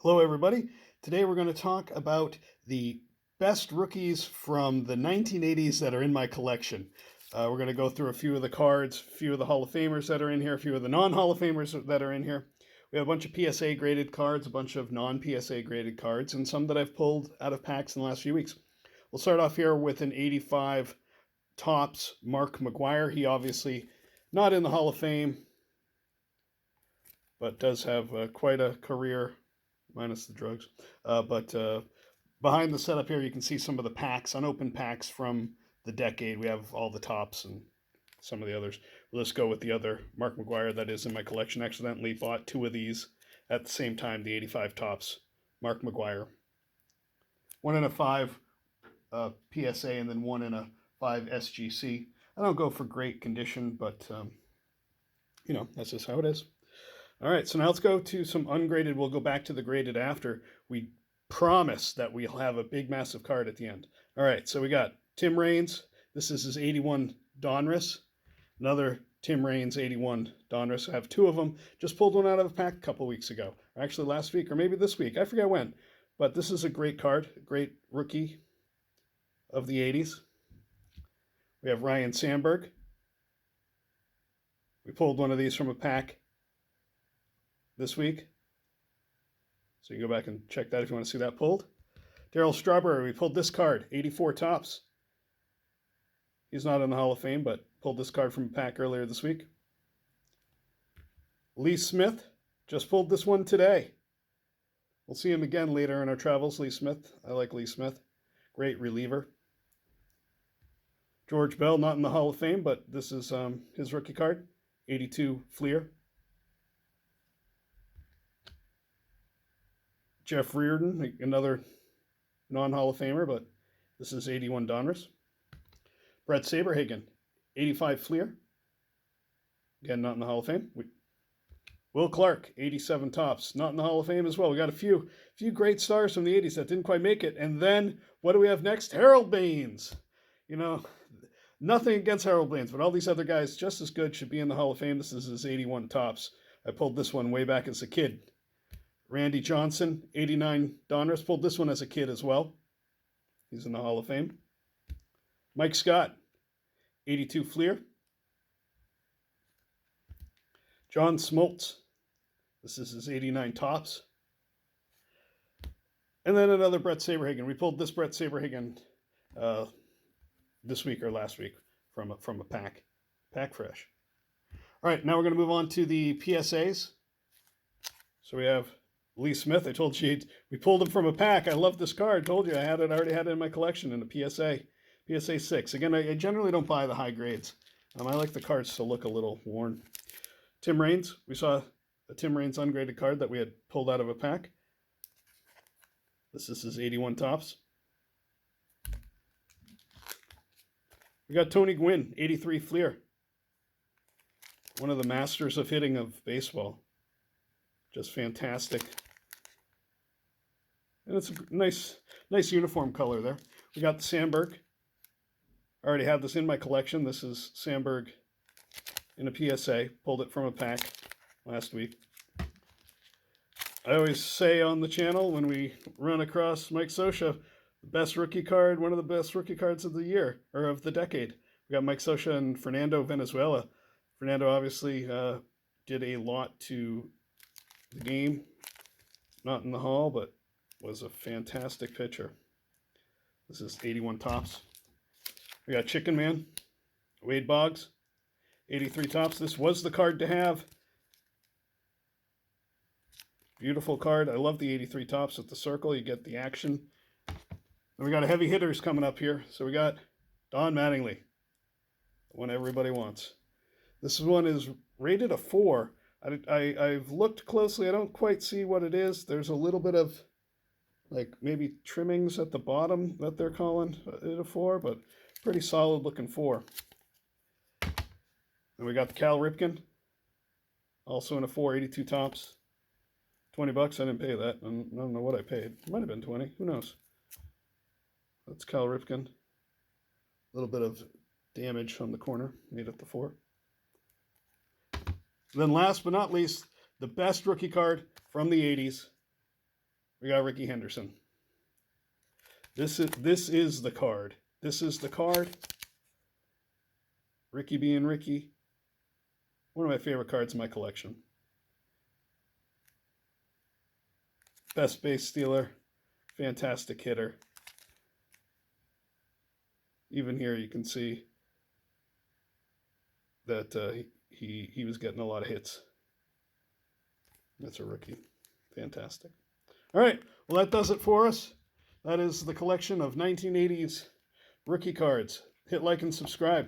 Hello, everybody. Today we're going to talk about the best rookies from the 1980s that are in my collection. We're going to go through a few of the cards, a few of the Hall of Famers that are in here, a few of the non-Hall of Famers that are in here. We have a bunch of PSA graded cards, a bunch of non-PSA graded cards, and some that I've pulled out of packs in the last few weeks. We'll start off here with an 85 Topps Mark Mcguire. He obviously not in the Hall of Fame, but does have quite a career, minus the drugs. But behind the setup here, you can see some of the packs, unopened packs from the decade. We have all the Topps and some of the others. Let's go with the other Mark Mcguire that is in my collection. Accidentally bought two of these at the same time, the 85 Topps Mark Mcguire. 1 in a 5 PSA and then 1 in a 5 SGC. I don't go for great condition, but that's just how it is. All right, so now let's go to some ungraded. We'll go back to the graded after. We promise that we'll have a big, massive card at the end. All right, so we got Tim Raines. This is his 81 Donruss. Another Tim Raines 81 Donruss. I have two of them. Just pulled one out of a pack a couple weeks ago. Or actually last week, or maybe this week. I forget when. But this is a great card, a great rookie of the 80s. We have Ryan Sandberg. We pulled one of these from a pack this week. So you can go back and check that if you want to see that pulled. Darryl Strawberry, we pulled this card, 84 Topps. He's not in the Hall of Fame, but pulled this card from a pack earlier this week. Lee Smith, just pulled this one today. We'll see him again later in our travels, Lee Smith. I like Lee Smith. Great reliever. George Bell, not in the Hall of Fame, but this is his rookie card, 82 Fleer. Jeff Reardon, another non-Hall of Famer, but this is 81 Donruss. Brett Saberhagen, 85 Fleer. Again, not in the Hall of Fame. Will Clark, 87 Topps, not in the Hall of Fame as well. We got a few great stars from the 80s that didn't quite make it. And then, what do we have next? Harold Baines. Nothing against Harold Baines, but all these other guys just as good should be in the Hall of Fame. This is his 81 Topps. I pulled this one way back as a kid. Randy Johnson, 89 Donruss, pulled this one as a kid as well. He's in the Hall of Fame. Mike Scott, 82 Fleer. John Smoltz, this is his 89 Topps. And then another Brett Saberhagen. We pulled this Brett Saberhagen this week or last week from a pack fresh. All right, now we're going to move on to the PSAs. So we have Lee Smith. I told you we pulled him from a pack. I love this card. Told you I already had it in my collection in a PSA 6. Again, I generally don't buy the high grades. I like the cards to look a little worn. Tim Raines. We saw a Tim Raines ungraded card that we had pulled out of a pack. This is his 81 Topps. We got Tony Gwynn, 83 Fleer. One of the masters of hitting of baseball. Just fantastic. And it's a nice uniform color there. We got the Sandberg. I already have this in my collection. This is Sandberg in a PSA. Pulled it from a pack last week. I always say on the channel when we run across Mike Scioscia, the best rookie card, one of the best rookie cards of the year, or of the decade. We got Mike Scioscia and Fernando Venezuela. Fernando obviously did a lot to the game. Not in the Hall, but was a fantastic pitcher. This is 81 Topps. We got Chicken Man, Wade Boggs, 83 Topps. This was the card to have. Beautiful card. I love the 83 Topps with the circle. You get the action. And we got a heavy hitters coming up here. So we got Don Mattingly, the one everybody wants. This one is rated a 4. I've looked closely. I don't quite see what it is. There's a little bit of maybe trimmings at the bottom that they're calling it a 4, but pretty solid looking 4. And we got the Cal Ripken, also in a 4, 82 Topps. $20. I didn't pay that. I don't know what I paid. It might have been 20. Who knows? That's Cal Ripken. A little bit of damage on the corner. Made it the 4. And then last but not least, the best rookie card from the 80s. We got Ricky Henderson. This is the card. This is the card. Ricky being Ricky. One of my favorite cards in my collection. Best base stealer. Fantastic hitter. Even here you can see that he was getting a lot of hits. That's a rookie. Fantastic. All right. Well, that does it for us. That is the collection of 1980s rookie cards. Hit like and subscribe.